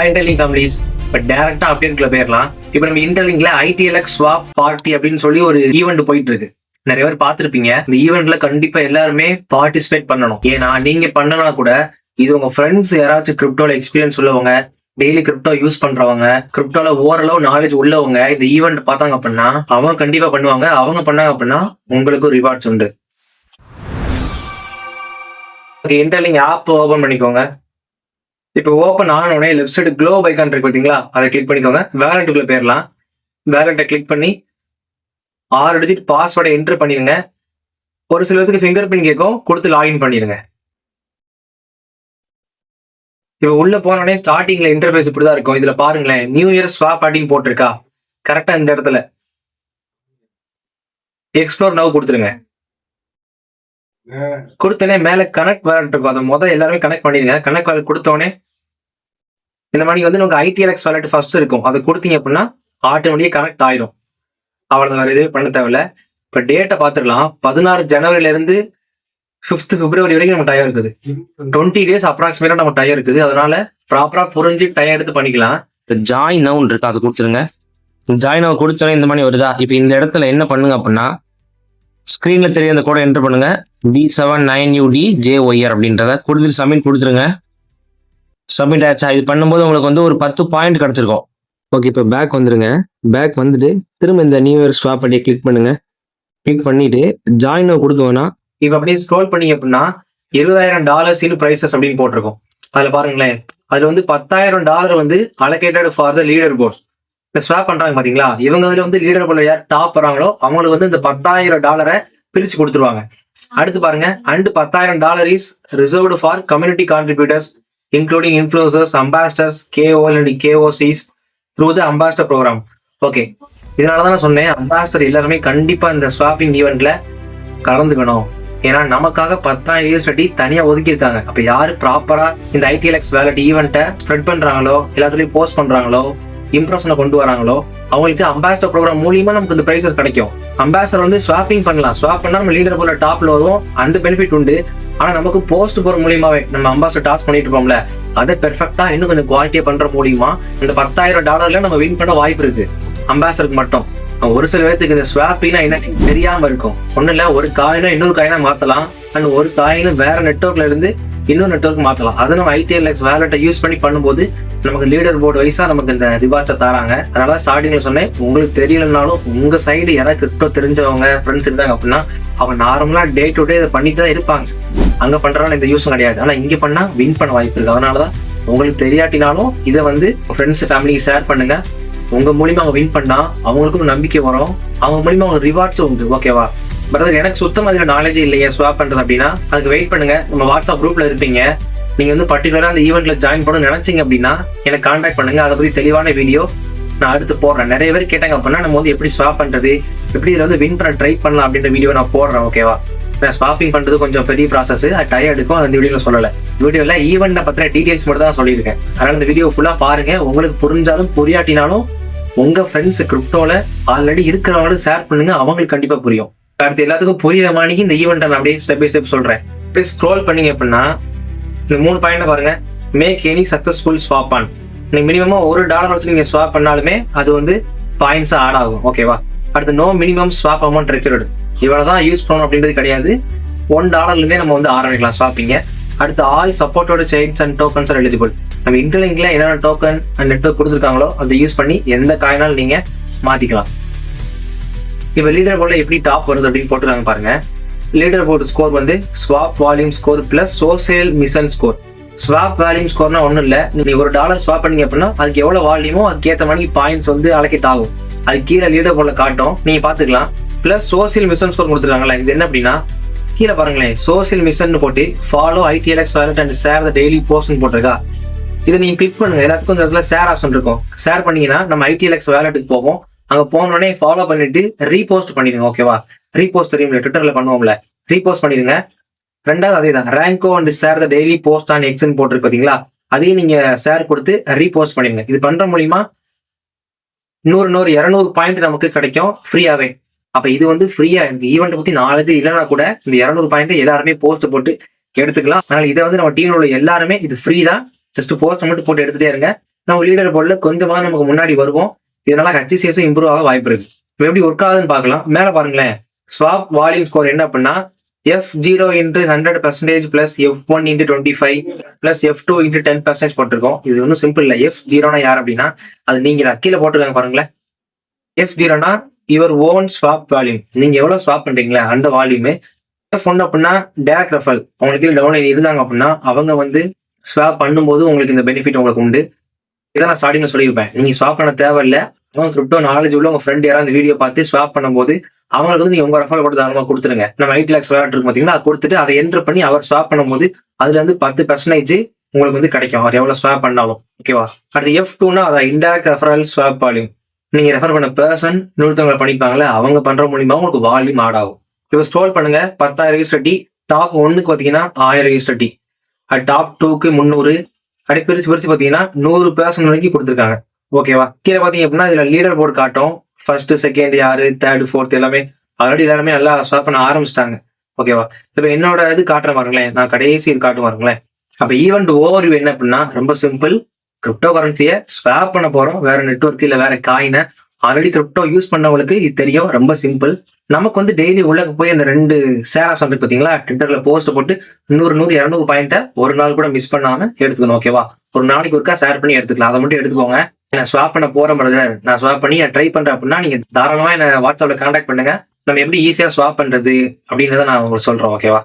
Interlink companies இப்போ டேரக்டா அப்டேட்ல போயிடலாம். இப்போ நம்ம இன்டர்லிங்க்ல ஐடிஎல்எக்ஸ் ஸ்வாப் பார்ட்டி அப்படின்னு சொல்லி ஒரு ஈவெண்ட் போயிட்டு இருக்கு. நிறைய பேர் பார்த்துருப்பீங்க. இந்த ஈவெண்ட்ல கண்டிப்பா எல்லாருமே பார்ட்டிசிபேட் பண்ணணும். ஏன்னா நீங்க பண்ணனா கூட இது உங்க ஃப்ரெண்ட்ஸ் யாராச்சும் கிரிப்டோல எக்ஸ்பீரியன்ஸ் உள்ளவங்க, டெய்லி கிரிப்டோ யூஸ் பண்றவங்க, கிரிப்டோல ஓரளவு நாலேஜ் உள்ளவங்க இந்த ஈவெண்ட் பார்த்தாங்க அப்படின்னா அவங்க கண்டிப்பா பண்ணுவாங்க. அவங்க பண்ணாங்க அப்படின்னா உங்களுக்கு ரிவார்ட்ஸ் உண்டு. இன்டர்லிங்க் ஆப் ஓபன் பண்ணிக்கோங்க. இப்போ ஓப்பன் ஆனோடனே லெஃப்ட் சைடு க்ளோப் ஐகான் இருக்கு பார்த்தீங்களா, அதை கிளிக் பண்ணிக்கோங்க. வேலெட்டுக்குள்ள போயிடலாம். வேலெட்டை கிளிக் பண்ணி 6 டிஜிட் பாஸ்வேர்டை என்ட்ரு பண்ணிடுங்க. ஒரு சிலருக்கு ஃபிங்கர் பிரிண்ட் கேட்கும், கொடுத்து லாகின் பண்ணிடுங்க. இப்போ உள்ள போனோடனே ஸ்டார்டிங்ல இன்டர்ஃபேஸ் இப்படிதான் இருக்கும். இதுல பாருங்களேன், நியூ இயர் ஸ்வாப் அப்படின்னு போட்டிருக்கா. கரெக்டா இந்த இடத்துல எக்ஸ்ப்ளோர் நவ் கொடுத்துருங்க. கொடுத்தோடனே மேல கனெக்ட் வேலட் இருக்கும், அதை எல்லாருமே கனெக்ட் பண்ணிடுங்க. கனெக்ட் வேலட் கொடுத்தோடனே இந்த மாதிரி வந்து நமக்கு ஐடிஎல்எக்ஸ் வேலட் ஃபர்ஸ்ட் இருக்கும். அதை கொடுத்தீங்க அப்படின்னா ஆட்டோமேட்டிக்கா கனெக்ட் ஆயிடும். அவ்வளவு வேற எதுவும் பண்ண தேவையில்ல. இப்ப டேட்டை பார்த்துடலாம். 16 ஜனவரில இருந்து 5 பிப்ரவரி வரைக்கும் நம்ம டயம் இருக்குது. 20 டேஸ் அப்ராக்சிமேட்டா நம்ம டயம் இருக்குது. அதனால ப்ராப்பரா புரிஞ்சு டயம் எடுத்து பண்ணிக்கலாம். ஜாயின் நவுன் இருக்கு, அது கொடுத்துருங்க. ஜாயின் நவ் கொடுத்தோன்னே இந்த மாதிரி வருதா. இப்போ இந்த இடத்துல என்ன பண்ணுங்க அப்படின்னா ஸ்க்ரீன்ல தெரிய அந்த கோடை என்டர் பண்ணுங்க. D79UDJYR அப்படின்றத கொடுத்துட்டு சப்மிட் கொடுத்துருங்க. சப்மிட் ஆச்சா. இது பண்ணும்போது உங்களுக்கு வந்து ஒரு 10 பாயிண்ட் கிடைச்சிருக்கும். ஓகே, இப்போ பேக் வந்துருங்க. பேக் வந்துட்டு திரும்ப இந்த நியூ இயர் ஸ்வாப் அப்படியே கிளிக் பண்ணுங்க. கிளிக் பண்ணிட்டு ஜாயின் நவ் கொடுத்தோம்னா இப்போ அப்படியே ஸ்க்ரோல் பண்ணீங்க அப்படின்னா $20,000 ப்ரைசஸ் அப்படின்னு போட்டிருக்கும். அதுல பாருங்களேன், அதுல வந்து $10,000 வந்து allocated for the leaderboard. இந்த ஸ்வாப் பண்றாங்க பாத்தீங்களா, இவங்க அதுல வந்து லீடர் போர்ட்ல யார் டாப் வராங்களோ அவங்களுக்கு வந்து இந்த $10,000 பிரிச்சு கொடுத்துருவாங்க. அடுத்து பாருங்க, and $10,000 is reserved for community contributors including influencers, ambassadors, KOL and KOCs through the ambassador program. Okay, இதனாலதான் நான் சொன்னேன் அம்பாசிடர் எல்லாருமே கண்டிப்பா இந்த ஸ்வாப்பிங் ஈவெண்ட்ல கலந்துக்கணும். ஏன்னா நமக்காக $10,000 தனியா ஒதுக்கியிருக்காங்க. அப்ப யாரு ப்ராப்பரா இந்த ஐடிஎல்எக்ஸ் வேலட் ஈவெண்ட்டை ஸ்ப்ரெட் பண்றாங்களோ, எல்லாத்துலயும் போஸ்ட் பண்றாங்களோ, இம்ப்ரெஷனை கொண்டு வராங்களோ அவங்களுக்கு அம்பாசிடர் ப்ரோக்ராம் மூலியமா நமக்கு இந்த பிரைசஸ் கிடைக்கும். அம்பாசிடர் வந்து ஸ்வாப்பிங் பண்ணலாம். ஸ்வாப் பண்ணா நம்ம லீடர் போல டாப்ல வருவோம், அந்த பெனிஃபிட் உண்டு. ஆனா நமக்கு போஸ்ட் போற மூலியமாவே நம்ம அம்பாசிடர் டாஸ்க் பண்ணிட்டு இருப்போம்ல, அதை பெர்ஃபெக்டா இன்னும் கொஞ்சம் குவாலிட்டியா பண்ற மூலியமா இந்த $10,000 நம்ம வின் பண்ண வாய்ப்பு இருக்கு. அம்பாசிடருக்கு மட்டும் ஒரு சில பேருக்கு இந்த ஸ்வாப்பிங்னா என்னன்னு தெரியாம இருக்கும். ஒண்ணு இல்ல, ஒரு காயினா இன்னொரு காயினா மாத்தலாம், அண்ட் ஒரு காயினை வேற நெட்வொர்க்ல இருந்து இன்னொரு நெட்வொர்க் மாத்தலாம். அதை நம்ம ஐடிஎல்எக்ஸ் வேலட்டை யூஸ் பண்ணி பண்ணும்போது நமக்கு லீடர் போர்டு வைஸா நமக்கு இந்த ரிவார்ட்ஸை தராங்க. அதனால ஸ்டார்டிங்ல சொன்னேன், உங்களுக்கு தெரியலனாலும் உங்க சைடு யாராவது கிரிப்டோ தெரிஞ்சவங்க ஃப்ரெண்ட்ஸ் இருந்தாங்க அப்படின்னா அவங்க நார்மலா டே டு டே இதை பண்ணிட்டு தான் இருப்பாங்க. அங்க பண்றவங்க இந்த யூஸும் கிடையாது. ஆனா இங்க பண்ணா வின் பண்ண வாய்ப்பு இருக்கு. அதனாலதான் உங்களுக்கு தெரியாட்டினாலும் இதை வந்து ஃப்ரெண்ட்ஸ் ஃபேமிலிக்கு ஷேர் பண்ணுங்க. உங்க மூலியமா அவங்க வின் பண்ணா அவங்களுக்கும் நம்பிக்கை வரும். அவங்க மூலியமா அவங்க ரிவார்ட்ஸும் உண்டு. ஓகேவா பிரதர், எனக்கு சுத்தமா இதுல நாலேஜ் இல்லையே ஸ்வாப் பண்றது அப்படின்னா அதுக்கு வெயிட் பண்ணுங்க. நம்ம வாட்ஸ்அப் குரூப்ல இருப்பீங்க. நீங்க வந்து பர்டிகுலரா அந்த ஈவெண்ட்ல ஜாயின் பண்ண நினைச்சீங்க அப்படின்னா எனக்கு கான்டாக்ட் பண்ணுங்க. அதை பத்தி தெளிவான வீடியோ நான் அடுத்து போடுறேன். நிறைய பேர் கேட்டாங்க அப்படின்னா நம்ம வந்து எப்படி ஸ்வாப் பண்றது, எப்படி இதுல வந்து வின் பண்ண ட்ரை பண்ணலாம் அப்படின்ற வீடியோ நான் போடுறேன். ஓகேவா, நான் ஸ்வாப்பிங் பண்றது கொஞ்சம் பெரிய ப்ராசஸ், அது டயம் எடுக்கும். அந்த வீடியோல சொல்லல. வீடியோல ஈவெண்ட்டை பத்தின டீடைல்ஸ் மட்டும் தான் சொல்லியிருக்கேன். அதனால இந்த வீடியோ ஃபுல்லா பாருங்க. உங்களுக்கு புரிஞ்சாலும் புரியாட்டினாலும் உங்க ஃப்ரெண்ட்ஸ் கிரிப்டோல ஆல்ரெடி இருக்கிறவங்களுக்கு ஷேர் பண்ணுங்க. அவங்களுக்கு கண்டிப்பா புரியும். அடுத்து எல்லாத்துக்கும் புரியுற மாதிரி இந்த ஈவெண்ட்டை நான் அப்படியே ஸ்டெப் பை ஸ்டெப் சொல்றேன். அப்படியே ஸ்க்ரோல் பண்ணீங்க அப்படின்னா இந்த 3 பாயிண்ட் பாருங்க. Make any successful swap on. நீங்க மினிமமா $1 வச்சு நீங்க ஸ்வாப் பண்ணாலுமே அது வந்து பாயிண்ட்ஸ் ஆட் ஆகும். ஓகேவா. அடுத்து no minimum swap amount required. இவ்வளவுதான் யூஸ் பண்ணணும் அப்படின்றது கிடையாது. $1 இருந்தே நம்ம வந்து ஆரம்பிக்கலாம் ஸ்வாப்பிங்க. அடுத்து ஆல் சப்போர்ட்டோட chains and tokens are eligible. நம்ம இன்டர்லிங்க்ல என்னென்ன டோக்கன் அண்ட் நெட்வொர்க் கொடுத்துருக்காங்களோ அதை யூஸ் பண்ணி எந்த காயினாலும் நீங்க மாத்திக்கலாம். இப்ப லீடர் போர்ட்ல எப்படி டாப் வருது அப்படின்னு போட்டுருக்காங்க பாருங்க. லீடர் போர்டு ஸ்கோர் வந்து swap volume score plus social mission score. Swap volume ஸ்கோர்னா ஒன்றும் இல்லை, நீங்க $1 ஸ்வாப் பண்ணீங்க அப்படின்னா அதுக்கு எவ்வளவு வால்யூமோ அதுக்கு ஏற்ற மாதிரி பாயிண்ட்ஸ் வந்து அலோகேட் ஆகும். அது கீழே லீடர் போர்ட்ல காட்டும், நீங்க பாத்துக்கலாம். பிளஸ் சோசியல் மிஷன் ஸ்கோர் கொடுத்துருக்காங்களா, இது என்ன அப்படின்னா கீழே பாருங்களேன், சோசியல் மிஷன் போட்டு follow IDLX wallet and share the daily post போட்டிருக்கா. இதை நீங்க கிளிக் பண்ணுங்க. எல்லாத்துக்கும் இந்த இடத்துல ஷேர் ஆப்ஷன் இருக்கும். ஷேர் பண்ணீங்கன்னா நம்ம ஐடிஎல்எக்ஸ் வேலட்டுக்கு போவோம். அங்க போனோடனே ஃபாலோ பண்ணிட்டு ரீபோஸ்ட் பண்ணிடுங்க. ஓகேவா, ரீபோஸ்ட் தெரியும்ல, ட்விட்டர்ல பண்ணுவோம்ல, ரீபோஸ்ட் பண்ணிடுங்க. ரெண்டாவது அதே தான், ரேங்கோ and share the daily post on எக்ஸ்ன்னு போட்டிருக்கு பாத்தீங்களா, அதையும் நீங்க ஷேர் கொடுத்து ரீபோஸ்ட் பண்ணிடுங்க. இது பண்ற மூலியமா 200 பாயிண்ட் நமக்கு கிடைக்கும் ஃப்ரீயாவே. அப்ப இது வந்து ஃப்ரீயா இருக்கு. ஈவெண்ட் பத்தி நாலேஜ் இல்லைன்னா கூட இந்த 200 பாயிண்ட் எல்லாருமே போஸ்ட் போட்டு எடுத்துக்கலாம். அதனால இதை வந்து நம்ம டீம்ல உள்ள எல்லாருமே இது ஃப்ரீ தான். ஜஸ்ட் போஸ்ட் மட்டும் போட்டு எடுத்துட்டே இருங்க. நம்ம லீடர் போர்டில் கொஞ்சமா நமக்கு முன்னாடி வருவோம். இதனால ஹெச்சிசிஎஸும் இம்ப்ரூவ் ஆக வாய்ப்பு இருக்கு. இப்போ எப்படி ஒர்க் ஆகுதுன்னு பார்க்கலாம். மேல பாருங்களேன், ஸ்வாப் வால்யூம் ஸ்கோர் என்ன அப்படின்னா F0 into 100% plus F1 into 25 plus F2 into 10% போட்டிருக்கோம். இது ஒன்றும் சிம்பிள் இல்லை. F0னா யார் அப்படின்னா அது நீங்க கீழே போட்டிருக்காங்க பாருங்களேன். F0னா யுவர் ஓன் ஸ்வாப் வால்யூம், நீங்க எவ்வளவு ஸ்வாப் பண்றீங்களா அந்த வால்யூமே. F1 அப்படின்னா டேரக்ட் ரெஃபரல், உங்களுக்கு டவுன்லைன் இருந்தாங்க அப்படின்னா அவங்க வந்து ஸ்வாப் பண்ணும்போது உங்களுக்கு இந்த பெனிஃபிட் உங்களுக்கு உண்டு. இதை நான் ஸ்டார்டிங்ல சொல்லியிருப்பேன். நீங்க ஸ்வாப் பண்ண தேவையில்லை. அவங்க கிரிப்டோ நாலேஜ் உள்ள உங்க ஃப்ரெண்ட் யாராவது இந்த வீடியோ பார்த்து ஸ்வாப் பண்ணும்போது அவங்களுக்கு வந்து நீங்க உங்க ரெஃபரல் கூட தாராளமா கொடுத்துருங்க. நம்ம 8 lakhs ஸ்வாப் இருக்கு பாத்தீங்கன்னா அதை கொடுத்துட்டு அதை என்டர் பண்ணி அவர் ஸ்வாப் பண்ணும்போது அதுல இருந்து 10% உங்களுக்கு வந்து கிடைக்கும், அவர் எவ்வளவு ஸ்வாப் பண்ணாலும். ஓகேவா? அடுத்து F2னா அதான் இன்டைரக்ட் ரெஃபரல் ஸ்வாப் வால்யூம். நீங்க ரெஃபர் பண்ண பர்சன் இன்னொருத்தவங்களை பண்ணிப்பாங்களே அவங்க பண்ற மூலியமா உங்களுக்கு வால்யூம் ஆட் ஆகும். இப்போ ஸ்க்ரோல் பண்ணுங்க, 10,000 USDT. டாப் 1க்கு பாத்தீங்கன்னா 1000 USDT, டாப் 2க்கு 300, அப்படி பிரிச்சு பாத்தீங்கன்னா 100% வரைக்கும் கொடுத்துருக்காங்க. ஓகேவா? கீழே பாத்தீங்க அப்படின்னா இதுல லீடர் போர்டு காட்டும். ஃபர்ஸ்ட், செகண்ட் யாரு, தேர்ட், ஃபோர்த் எல்லாமே ஆல்ரெடி எல்லாருமே நல்லா ஸ்வாப் பண்ண ஆரம்பிச்சிட்டாங்க. ஓகேவா? இப்ப என்னோட இது காட்டுற பாருங்களேன், நான் கடைசி இது காட்டு பாருங்களேன். அப்ப ஈவெண்ட் ஓவர்வியூ என்ன அப்படின்னா ரொம்ப சிம்பிள். கிரிப்டோ கரன்சியை ஸ்வாப் பண்ண போறோம், வேற நெட்வொர்க் இல்ல வேற காயினை. ஆல்ரெடி கிரிப்டோ யூஸ் பண்ணவங்களுக்கு இது தெரியும், ரொம்ப சிம்பிள். நமக்கு வந்து டெய்லி உள்ள போய் அந்த 2 ஷேர் ஆப்ஷன் இருக்கு பாத்தீங்களா, ட்விட்டர்ல போஸ்ட் போட்டு 100, 200 பாயிண்ட்டை ஒரு நாள் கூட மிஸ் பண்ணாம எடுத்துக்கணும். ஓகேவா? ஒரு நாளைக்கு ஒருக்கா ஷேர் பண்ணி எடுத்துக்கலாம், அதை மட்டும் எடுத்துக்கோங்க. நான் ஸ்வாப் பண்ண போறேன் பிரதர், நான் ஸ்வாப் பண்ணி ட்ரை பண்றேன் அப்படின்னா நீங்க தாராளமா என்ன வாட்ஸ்அப்ல கான்டாக்ட் பண்ணுங்க. நம்ம எப்படி ஈஸியா ஸ்வாப் பண்றது அப்படின்றத நான் உங்களுக்கு சொல்றேன். ஓகேவா?